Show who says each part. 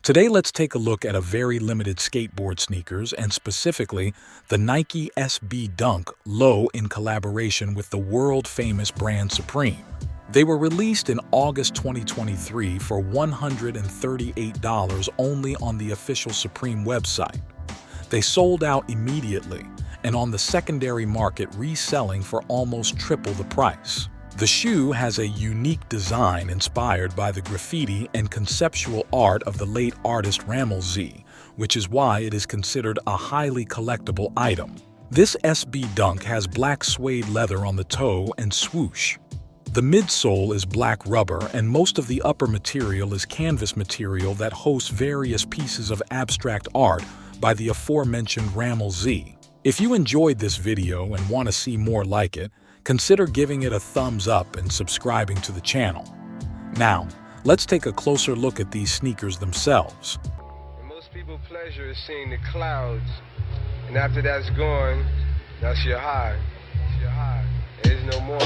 Speaker 1: Today, let's take a look at a very limited skateboard sneakers, and specifically the Nike SB Dunk Low in collaboration with the world-famous brand Supreme. They were released in August 2023 for $138 only on the official Supreme website. They sold out immediately, and on the secondary market reselling for almost triple the price. The shoe has a unique design inspired by the graffiti and conceptual art of the late artist Rammellzee, which is why it is considered a highly collectible item. This SB Dunk has black suede leather on the toe and swoosh. The midsole is black rubber, and most of the upper material is canvas material that hosts various pieces of abstract art by the aforementioned Rammellzee. If you enjoyed this video and want to see more like it, consider giving it a thumbs up and subscribing to the channel. Now, let's take a closer look at these sneakers themselves.
Speaker 2: Most people's pleasure is seeing the clouds, and after that's gone, that's your high. It's your high. There is no more.